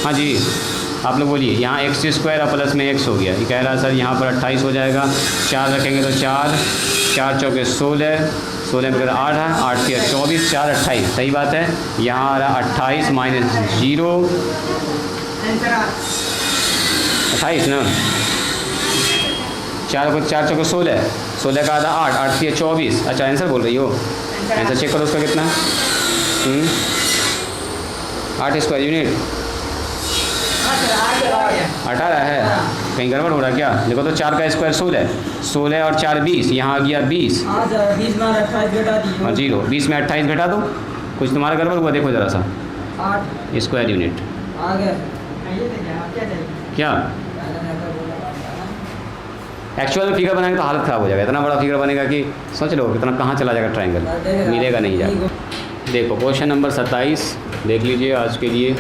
हाँ जी आप लोग बोलिए, यहाँ x² और प्लस में x हो गया, ये कह रहा है सर यहाँ पर 28 हो जाएगा, 4 रखेंगे तो 4 चौके 16, 16 में 8 है, 8 के 24, 4 28, सही बात है। यहाँ आ रहा 28 माइनस 0, 28 ना, 4 चौके 16, 16 का आधा 8, 8 के 24, अच्छा आंसर बोल रही हो, आंसर चेक करो उसका कितना, 8 स्क्वायर यूनिट 18 है, कहीं गड़बड़ हो रहा है क्या, देखो तो 4 का स्क्वायर 16 और 4 20, यहाँ आ गया 20, हाँ 0, 20 में 28 घटा दो, कुछ तुम्हारा गड़बड़ हुआ, देखो ज़रा सा, 8 स्क्वायर यूनिट क्या, एक्चुअल फिगर बनाएंगे तो हालत ख़राब हो जाएगा, इतना बड़ा फिगर बनेगा कि सोच लो कितना कहाँ चला जाएगा ट्रायंगल, मिलेगा नहीं जाएगा। देखो क्वेश्चन नंबर 27 देख लीजिए आज के लिए,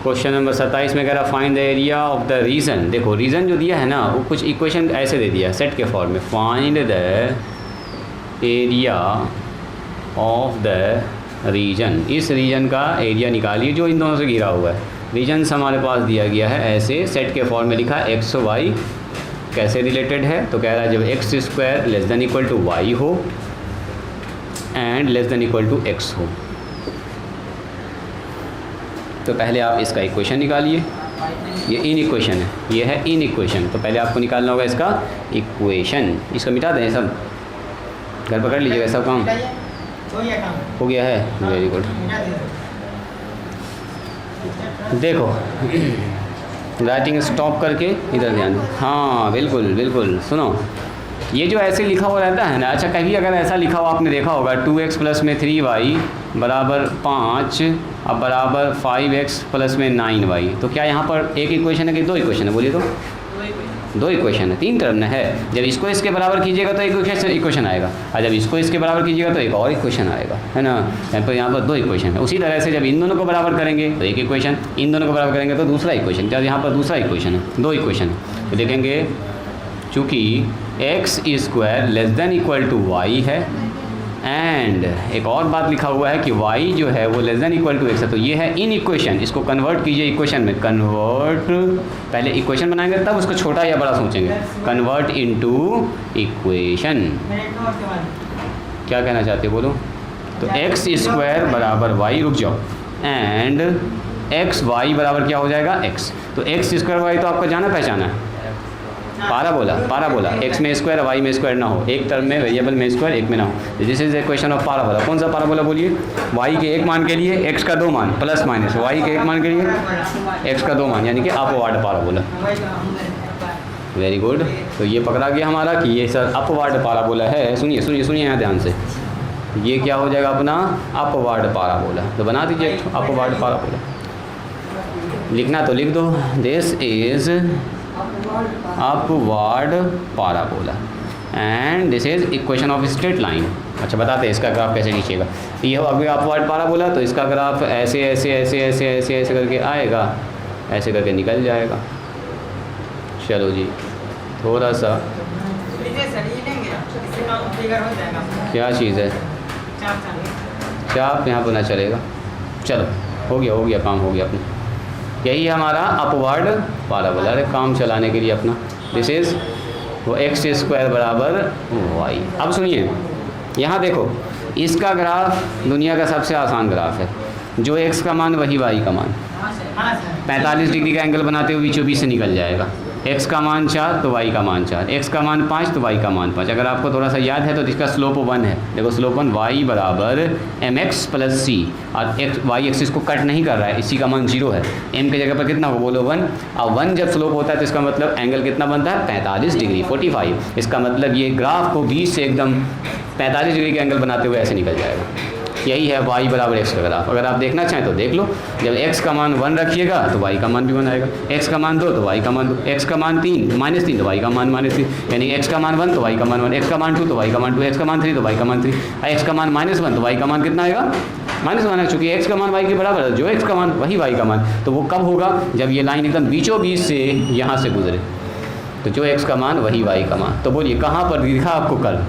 क्वेश्चन नंबर 27 में कह रहा find the area of the region. देखो रीजन जो दिया है ना, वो कुछ इक्वेशन ऐसे दे दिया है सेट के फॉर्म में, find the area of the region, इस रीजन का एरिया निकालिए जो इन दोनों से घिरा हुआ है। रीजन हमारे पास दिया गया है ऐसे, सेट के फॉर्म में लिखा है एक्स वाई कैसे रिलेटेड है, तो कह रहा है जब x² less than equal to y हो and less than equal to x हो, तो पहले आप इसका इक्वेशन निकालिए, ये इन इक्वेशन है, ये है इन इक्वेशन, तो पहले आपको निकालना होगा इसका इक्वेशन, इसको मिटा दें सब, घर पर कर लीजिएगा सब काम, हो गया है, वेरी गुड। देखो राइटिंग स्टॉप करके इधर ध्यान दो। हाँ बिल्कुल बिल्कुल, सुनो ये जो ऐसे लिखा हुआ रहता है ना, अच्छा कभी अगर ऐसा लिखा हुआ आपने देखा होगा 2x प्लस में 3y बराबर 5 अब बराबर 5x प्लस में 9y, तो क्या यहाँ पर एक इक्वेशन है कि दो इक्वेशन है? बोलिए तो दो इक्वेशन है, तीन टर्म में है। जब इसको इसके बराबर कीजिएगा तो एक इक्वेशन आएगा, और जब इसको इसके बराबर कीजिएगा तो एक और इक्वेशन आएगा, है ना। यहाँ पर दो इक्वेशन है। उसी तरह से जब इन दोनों को बराबर करेंगे तो एक इक्वेशन, इन दोनों को बराबर करेंगे तो दूसरा इक्वेशन। जब यहाँ पर दूसरा इक्वेशन है, दो इक्वेशन है, तो देखेंगे चूँकि x square less than equal to y है, एंड एक और बात लिखा हुआ है कि y जो है वो less than equal to x है, तो ये है इन इक्वेशन। इसको कन्वर्ट कीजिए इक्वेशन में, कन्वर्ट, पहले इक्वेशन बनाएंगे तब उसको छोटा या बड़ा सोचेंगे। कन्वर्ट इनटू इक्वेशन, क्या कहना चाहते हो बोलो? तो x स्क्वायर बराबर y, रुक जाओ, एंड x y बराबर क्या हो जाएगा x। तो x स्क्वायर y तो आपको जाना पहचाना है, पाराबोला x में स्क्वायर y में स्क्वायर ना हो, एक टर्म में वेरिएबल में स्क्वायर एक में ना हो। This is equation of parabola. कौन सा पाराबोला बोलिए? y के एक मान के लिए x का दो मान प्लस माइनस, y के एक मान के लिए x का दो मान, यानी कि अपवार्ड पाराबोला। Very good. तो ये पकड़ा गया हमारा कि ये सर अपवार्ड पाराबोला है। सुनिए सुनिए सुनिए यहाँ ध्यान से, ये क्या हो जाएगा अपना अपवार्ड पाराबोला। तो बना दीजिए अपवार्ड पाराबोला, लिखना तो लिख दो, this is upward parabola and this is equation of straight line. अच्छा बताते हैं इसका ग्राफ कैसे खींचेगा। ये हो अभी अपवार्ड पाराबोला, तो इसका ग्राफ ऐसे ऐसे ऐसे ऐसे ऐसे ऐसे करके आएगा, ऐसे करके निकल जाएगा। चलो जी थोड़ा सा क्या चीज़ है, चाप यहाँ पर ना चलेगा। चलो हो गया काम हो गया अपना। यही है हमारा अपवर्ड पाराबोला। अरे काम चलाने के लिए अपना दिस इज़ वो x स्क्वायर बराबर y। अब सुनिए यहाँ देखो, इसका ग्राफ दुनिया का सबसे आसान ग्राफ है। जो x का मान वही y का मान, 45 डिग्री का एंगल बनाते हुए बीचों बीच से निकल जाएगा। x का मान 4 तो y का मान 4, x का मान 5 तो y का मान 5। अगर आपको थोड़ा सा याद है तो इसका स्लोप 1 है। देखो स्लोप 1, y बराबर mx प्लस c, और y एक्सिस को कट नहीं कर रहा है, इसी का मान 0 है। m की जगह पर कितना हो बोलो 1। अब 1 जब स्लोप होता है तो इसका मतलब एंगल कितना बनता है 45 डिग्री 45। इसका मतलब ये ग्राफ को बीच से एकदम 45 डिग्री का एंगल बनाते हुए ऐसे निकल जाएगा। यही है y बराबर x का ग्राफ। अगर आप देखना चाहें तो देख लो। जब x का मान 1 रखिएगा तो y का मान भी 1 आएगा, x का मान 2 तो y का मान 2, x का मान 3 -3 तो y का मान -3, यानी x का मान 1 तो y का मान 1, x का मान 2 तो y का मान 2, x का मान 3 तो y का मान 3, x का मान -1 तो y का मान कितना आएगा -1 है। चूँकि x का मान y के बराबर है, जो x का मान वही y का मान। तो वो कब होगा? जब ये लाइन एकदम बीचों बीच से यहाँ से गुजरे, तो जो x का मान वही y का मान। तो बोलिए कहाँ पर दिखा आपको कल?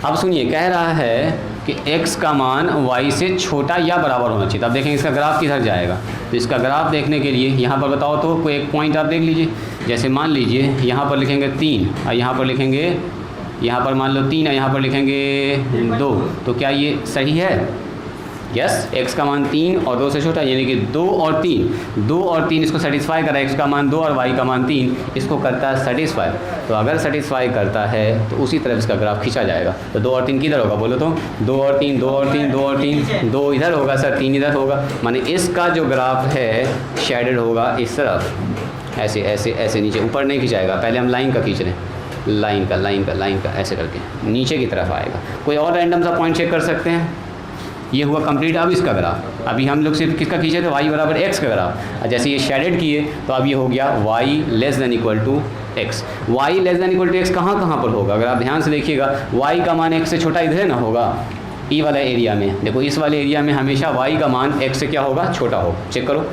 अब सुनिए, कह रहा है कि x का मान y से छोटा या बराबर होना चाहिए। अब देखेंगे इसका ग्राफ किधर जाएगा। तो इसका ग्राफ देखने के लिए यहाँ पर बताओ तो कोई एक पॉइंट आप देख लीजिए। जैसे मान लीजिए यहाँ पर लिखेंगे 3 और यहाँ पर लिखेंगे, यहाँ पर मान लो 3 और यहाँ पर लिखेंगे 2, तो क्या ये सही है? यस, x का मान 3 और 2 से छोटा, यानी कि 2 और 3 इसको सेटिस्फाई कर रहा है। x का मान 2 और y का मान 3 इसको करता है सेटिस्फाई। तो अगर सेटिस्फाई करता है तो उसी तरफ इसका ग्राफ खींचा जाएगा। तो 2 और 3 किधर होगा बोलो तो? 2 और 3 2 और 3 2 और 3 2 इधर होगा सर, 3 इधर होगा। माने इसका जो ग्राफ है शेडेड होगा इस तरफ, ऐसे ऐसे ऐसे नीचे, ऊपर नहीं खिंचाएगा। पहले हम लाइन का खींच रहे हैं, लाइन का ऐसे करके नीचे की तरफ आएगा। कोई और रैंडम सा पॉइंट चेक कर सकते हैं। ये हुआ कंप्लीट। अब इसका ग्राफ, अभी हम लोग सिर्फ किसका खींचे थे? y बराबर x का ग्राफ। जैसे ये शेडेड किए तो अब ये हो गया y less than equal to x। y less than equal to x कहाँ पर होगा? अगर आप ध्यान से देखिएगा, y का मान x से छोटा इधर ना होगा, ई वाला एरिया में। देखो इस वाले एरिया में हमेशा y का मान x से क्या होगा? छोटा होगा। चेक करो,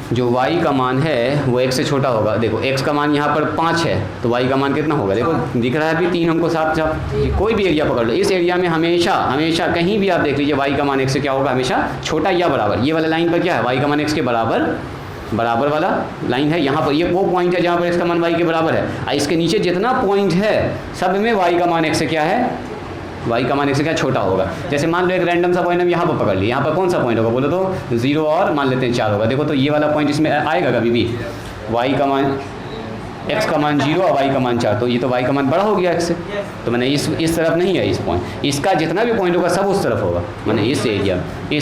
जो y का मान है वो x से छोटा होगा। देखो x का मान यहाँ पर 5 है तो y का मान कितना होगा? देखो दिख रहा है अभी 3 हमको साफ साफ। कोई भी एरिया पकड़ लो, इस एरिया में हमेशा कहीं भी आप देख लीजिए y का मान x से क्या होगा? हमेशा छोटा या बराबर। ये वाला लाइन पर क्या है? y का मान x के बराबर वाला लाइन है। यहाँ पर ये वो पॉइंट है जहाँ पर x का मान y के बराबर है। इसके नीचे जितना पॉइंट है सब में y का मान x से क्या है? y का मान x से क्या छोटा होगा। जैसे मान लो एक रैंडम सा पॉइंट हम यहाँ पर पकड़ लिए, यहाँ पर कौन सा पॉइंट होगा बोलो तो? 0 और मान लेते हैं 4 होगा। देखो तो ये वाला पॉइंट इसमें आएगा कभी भी? y का मान x का मान 0 और y का मान 4, तो ये तो y का मान बड़ा हो गया x से, तो मैंने इस तरफ नहीं है इस पॉइंट, इसका जितना भी पॉइंट होगा सब उस तरफ होगा, मैंने इस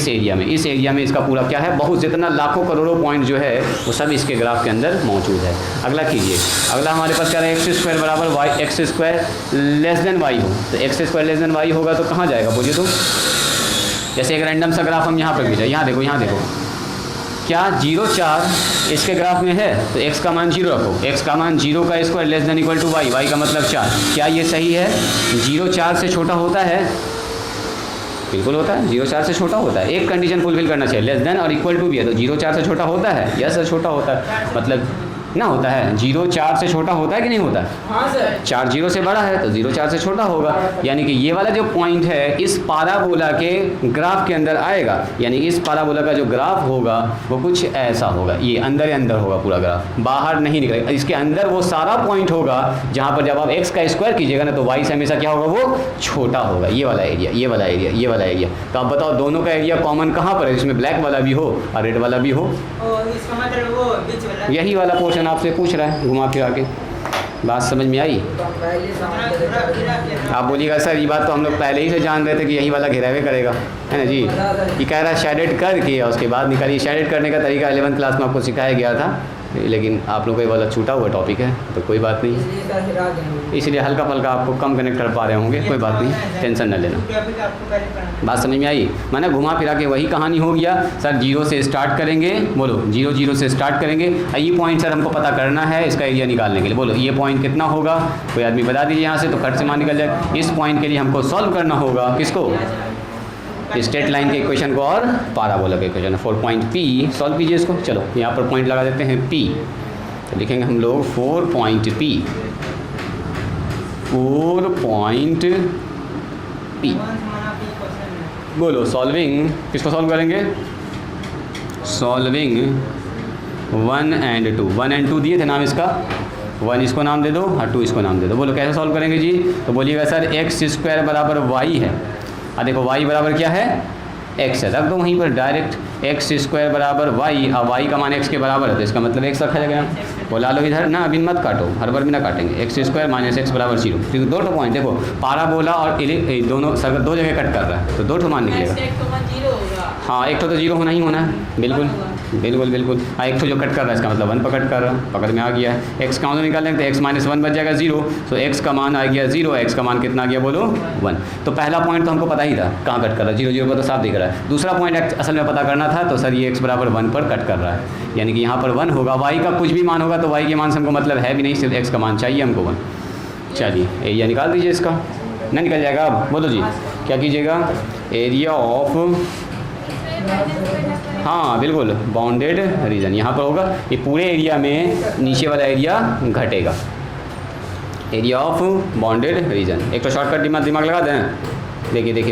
एरिया में इसका पूरा क्या है, बहुत जितना लाखों करोड़ों पॉइंट जो है वो सब इसके ग्राफ के अंदर मौजूद है। अगला कीजिए, अगला हमारे पास क्या है, एक्स स्क्वायर बराबर Y, X square less than Y हो, तो X square less than Y होगा तो कहाँ जाएगा बोलिए तो। जैसे एक रैंडम सा ग्राफ हम यहाँ पर खींचे, यहाँ देखो क्या 0 4 इसके ग्राफ में है, तो x का मान 0 रखो, x का मान 0 का square less than equal to y, y का मतलब 4, क्या ये सही है? 0 4 से छोटा होता है, बिल्कुल होता है, 0 4 से छोटा होता है, एक कंडीशन फुलफिल करना चाहिए, लेस देन और इक्वल टू भी है, तो 0 4 से छोटा होता है, यस छोटा होता है, मतलब ना होता है, 0 4 से छोटा होता है कि नहीं होता है? हाँ सर। 4 0 से बड़ा है तो 0 4 से छोटा होगा, यानी कि ये वाला जो पॉइंट है इस पाराबोला के ग्राफ के अंदर आएगा, यानी इस पाराबोला का जो ग्राफ होगा वो कुछ ऐसा होगा, ये अंदर होगा पूरा ग्राफ, बाहर नहीं निकलेगा, इसके अंदर वो सारा पॉइंट होगा जहाँ पर जब आप x का स्क्वायर कीजिएगा ना तो y से हमेशा क्या होगा, वो छोटा होगा, ये वाला एरिया। तो आप बताओ दोनों का एरिया कॉमन कहाँ पर है, जिसमें ब्लैक वाला भी हो और रेड वाला भी हो, यही वाला पोर्शन आपसे पूछ रहा है घुमा फिरा के। बात समझ में आई? आप बोलिएगा सर ये बात तो हम लोग पहले ही से जान रहे थे कि यही वाला घेरावे करेगा, है ना जी। ये कह रहा है शेडेड करके और उसके बाद निकालिए, शेडेड करने का तरीका 11th क्लास में आपको सिखाया गया था, लेकिन आप लोग को ये वाला छूटा हुआ टॉपिक है तो कोई बात नहीं, इसलिए हल्का फल्का आपको कम कनेक्ट कर पा रहे होंगे, कोई बात नहीं, टेंशन न लेना। बात समझ में आई? मैंने घुमा फिरा के वही कहानी हो गया सर, 0 से स्टार्ट करेंगे, बोलो 0 से स्टार्ट करेंगे, ये पॉइंट सर हमको पता करना है इसका एरिया निकालने के लिए, बोलो ये पॉइंट कितना होगा, कोई आदमी बता दीजिए यहाँ से, तो खर्च से मान निकल जाए। इस पॉइंट के लिए हमको सॉल्व करना होगा किसको, स्ट्रेट लाइन के इक्वेशन को और पाराबोला के इक्वेशन, 4 पॉइंट P सॉल्व कीजिए इसको। चलो यहाँ पर पॉइंट लगा देते हैं P, तो लिखेंगे हम लोग 4 पॉइंट P, 4 पॉइंट P। बोलो सॉल्विंग, किसको सॉल्व करेंगे, सॉल्विंग 1 and 2, 1 and 2 दिए थे नाम इसका, 1 इसको नाम दे दो और 2 इसको नाम दे दो। बोलो कैसे सॉल्व करेंगे जी, तो बोलिएगा सर एक्स स्क्वायर बराबर y है, देखो y बराबर क्या है, x है, रख दो वहीं पर डायरेक्ट, एक्स स्क्वायर बराबर y, और y का मान x के बराबर है तो इसका मतलब x रखा जाएगा, बोला लो इधर ना, अभी मत काटो, हर बार भी ना काटेंगे, एक्स स्क्वायर माइनस एक्स बराबर 0, क्योंकि दो पॉइंट देखो पाराबोला और दोनों सर्कल दो जगह कट कर रहा है तो 2 मान निकलेगा, हाँ एक तो 0 होना ही होना है, बिल्कुल। हाँ एक तो जो कट कर रहा है इसका मतलब 1 पर कट कर रहा है, पकड़ में आ गया है, x का मान निकालेंगे तो x माइनस 1 बच जाएगा 0, तो x का मान आ गया 0, x का मान कितना आ गया बोलो 1। तो पहला पॉइंट तो हमको पता ही था कहाँ कट कर रहा है, 0 0 पर तो साफ दिख रहा है। दूसरा पॉइंट असल में पता करना था, तो सर ये x बराबर 1 पर कट कर रहा है, यानी कि यहाँ पर 1 होगा, y का कुछ भी मान होगा तो y के मान से हमको मतलब है भी नहीं, सिर्फ x का मान चाहिए हमको 1। चलिए एरिया निकाल दीजिए इसका, ना निकल जाएगा, बोलो जी क्या कीजिएगा, एरिया ऑफ, हाँ बिल्कुल बाउंडेड रीजन यहाँ पर होगा, ये पूरे एरिया में नीचे वाला एरिया घटेगा, एरिया ऑफ बाउंडेड रीजन। एक तो शॉर्टकट दिमाग लगा दें, देखिए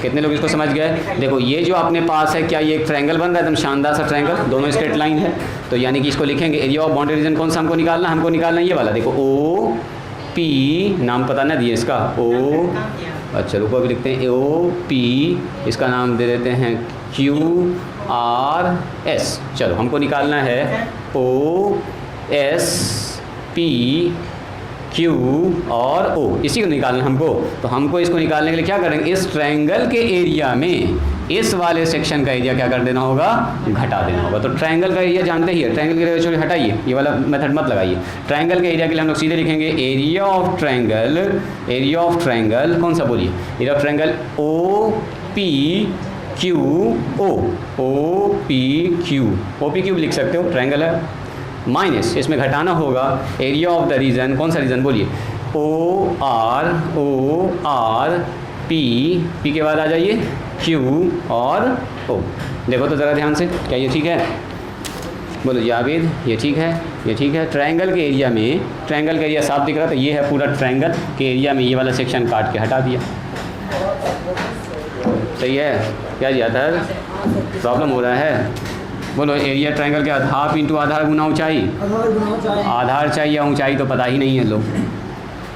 कितने लोग इसको समझ गए। देखो ये जो अपने पास है, क्या ये एक ट्रायंगल बन रहा है, एकदम शानदार सा ट्रायंगल, दोनों स्ट्रेट लाइन है, तो यानी कि इसको लिखेंगे एरिया ऑफ बाउंडेड रीजन कौन सा हमको निकालना है ये वाला, देखो ओ पी, नाम पता ना दिए इसका, ओ अच्छा रुको अभी लिखते हैं ओ पी, इसका नाम दे देते हैं क्यू आर एस। चलो हमको निकालना है ओ एस पी क्यू और ओ, इसी को निकालना हमको। तो हमको इसको निकालने के लिए क्या करेंगे, इस ट्रायंगल के एरिया में इस वाले सेक्शन का एरिया क्या कर देना होगा, घटा देना होगा। तो ट्रायंगल का एरिया जानते ही है, ट्रायंगल के एरिया हटाइए, ये वाला मेथड मत लगाइए। ट्रायंगल के एरिया के लिए हम लोग सीधे लिखेंगे एरिया ऑफ ट्रायंगल कौन सा बोलिए, area of triangle O P Q O P Q लिख सकते हो, ट्रायंगल है, माइनस इसमें घटाना होगा एरिया ऑफ द रीजन, कौन सा रीजन बोलिए, ओ आर पी के बाद आ जाइए क्यू और ओ। देखो तो ज़रा ध्यान से, क्या ये ठीक है, बोलो जावेद ये ठीक है। ट्रायंगल के एरिया में, ट्रायंगल का एरिया साफ दिख रहा था, ये है पूरा ट्रायंगल के एरिया में, ये वाला सेक्शन काट के हटा दिया, सही है। क्या ज़्यादा प्रॉब्लम हो रहा है, बोलो एरिया ट्रायंगल के हाफ इंटू आधार गुना ऊंचाई, आधार चाहिए ऊंचाई तो पता ही नहीं है लोग,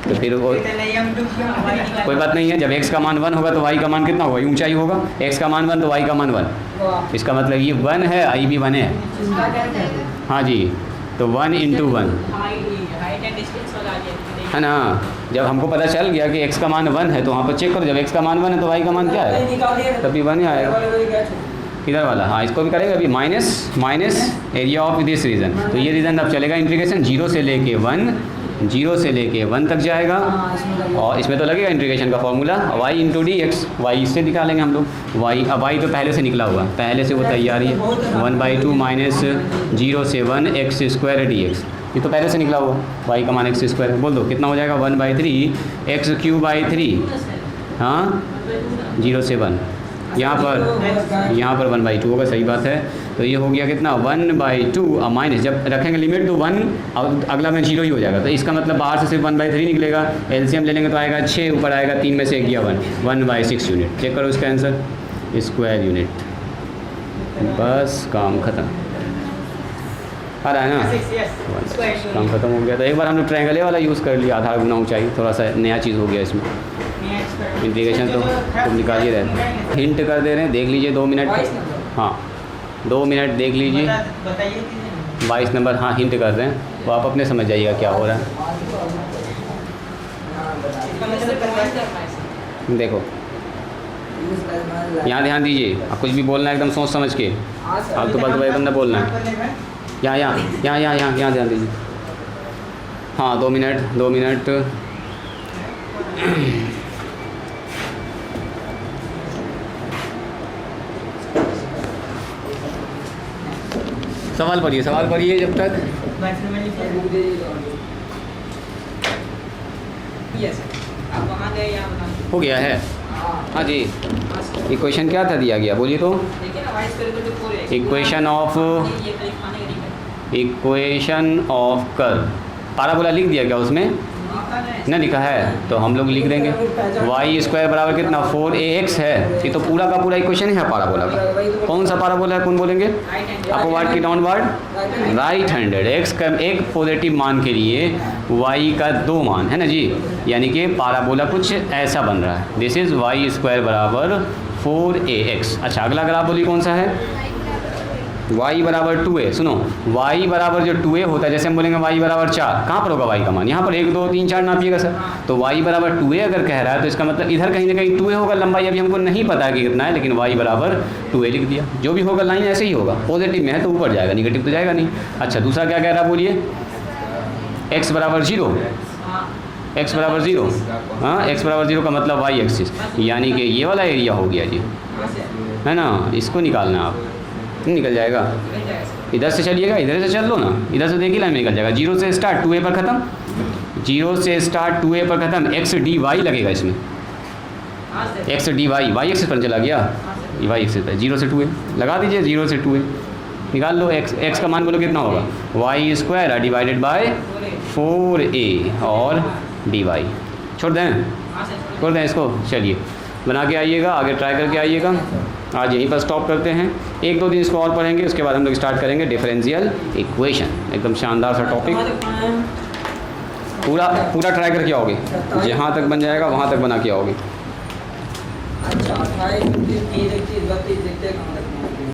तो फिर कोई बात नहीं है। जब x का मान 1 होगा तो y का मान कितना होगा, ऊंचाई होगा, x का मान 1 तो y का मान 1, इसका मतलब ये 1 है, i भी 1 है, हाँ जी, तो 1 इंटू 1 है ना। जब हमको पता चल गया कि x का मान 1 है तो वहाँ पर चेक करो, जब x का मान 1 है तो y का मान क्या है, तभी 1 ही आएगा। इधर वाला, हाँ इसको भी करेगा अभी, minus area of this region. तो ये रीजन अब चलेगा इंटीग्रेशन 0 से लेके 1 तक जाएगा, और इसमें तो लगेगा इंटीग्रेशन का formula y into D X, Y इससे निकालेंगे हम लोग y। अब y तो पहले से निकला हुआ, पहले से वो तैयारी है 1/2 माइनस 0 से 1 एक्स स्क्वायर डी एक्स, ये तो पहले से निकला हुआ, y का मान एक्स स्क्वायर है। बोल दो कितना हो जाएगा, 1/3 एक्स क्यू बाई 3, हाँ 0 से 1, यहाँ पर 1/2 होगा, सही बात है। तो ये हो गया कितना 1/2, अब माइनस जब रखेंगे लिमिट तो 1, अब अगला में 0 ही हो जाएगा, तो इसका मतलब बाहर से सिर्फ 1/3 निकलेगा। एलसीएम ले लेंगे तो आएगा 6, ऊपर आएगा 3 में से 1 गया 1/6 यूनिट। चेक करो इसका आंसर, स्क्वायर यूनिट। बस काम खत्म, आ रहा है ना, काम खत्म हो गया। तो एक बार हम लोग ट्रायंगल वाला यूज़ कर लिया, आधार गुना ऊंचाई, थोड़ा सा नया चीज़ हो गया इसमें। इंटीग्रेशन तो तुम निकाल ही रहे, हिंट कर दे रहे हैं, देख लीजिए 2 मिनट, हाँ 2 मिनट देख लीजिए। 22 नंबर, हाँ हिंट कर रहे हैं, वो आप अपने समझ जाइएगा क्या हो रहा है। देखो यहाँ ध्यान दीजिए, आप कुछ भी बोलना है एकदम सोच समझ के, आप तो बस एकदम ना बोलना है। यहाँ ध्यान दीजिए, हाँ 2 मिनट। सवाल पढ़िए जब तक। हो गया है, हाँ जी। इक्वेशन क्या था दिया गया, बोलिए तो। इक्वेशन ऑफ कर्व, पाराबोला लिख दिया गया उसमें, ना लिखा है तो हम लोग लिख देंगे y² बराबर कितना 4ax है। ये तो पूरा का पूरा इक्वेशन है पाराबोला का। कौन सा पाराबोला है, कौन बोलेंगे, अपवर्ड की डाउनवर्ड, राइट हैंडेड। x का एक पॉजिटिव मान के लिए y का 2 मान है ना जी, यानी कि पाराबोला कुछ ऐसा बन रहा है। दिस इज y² बराबर 4ax। अच्छा अगला अगर आप बोलिए कौन सा है, y बराबर 2a। सुनो y बराबर जो 2a होता है, जैसे हम बोलेंगे y बराबर 4, कहाँ पर होगा y का मान, यहाँ पर 1 2 3 4 नापिएगा सर। तो y बराबर 2a अगर कह रहा है तो इसका मतलब इधर कहीं ना कहीं 2a होगा, लंबाई अभी हमको नहीं पता कि कितना है, लेकिन y बराबर 2a लिख दिया। जो भी होगा लाइन ऐसे ही होगा, पॉजिटिव में है तो ऊपर जाएगा, निगेटिव तो जाएगा नहीं। अच्छा दूसरा क्या कह रहा है बोलिए, x बराबर 0, x बराबर 0, हाँ x बराबर 0 का मतलब y एक्सिस, यानी कि ये वाला एरिया हो गया जी, है ना। इसको निकालना आप, निकल जाएगा। इधर से चलिएगा, इधर से चल लो ना, इधर से देखिए लाइन में निकल जाएगा। 0 से स्टार्ट 2a पर ख़त्म, 0 से स्टार्ट 2a पर ख़त्म, x dy लगेगा इसमें, x dy y एक्सिस पर चला गया, y एक्सिस पर 0 से 2a लगा दीजिए, 0 से 2a निकाल लो। x का मान बोलो कितना होगा, y² डिवाइडेड बाय 4a और dy। छोड़ दें इसको, चलिए बना के आइएगा, आगे ट्राई करके आइएगा। आज यहीं पर स्टॉप करते हैं, 1-2 दिन इसको और पढ़ेंगे, उसके बाद हम लोग स्टार्ट करेंगे डिफरेंशियल इक्वेशन। एकदम शानदार सा टॉपिक, पूरा ट्राई करके आओगे, जहाँ तक बन जाएगा वहाँ तक बना के आओगे।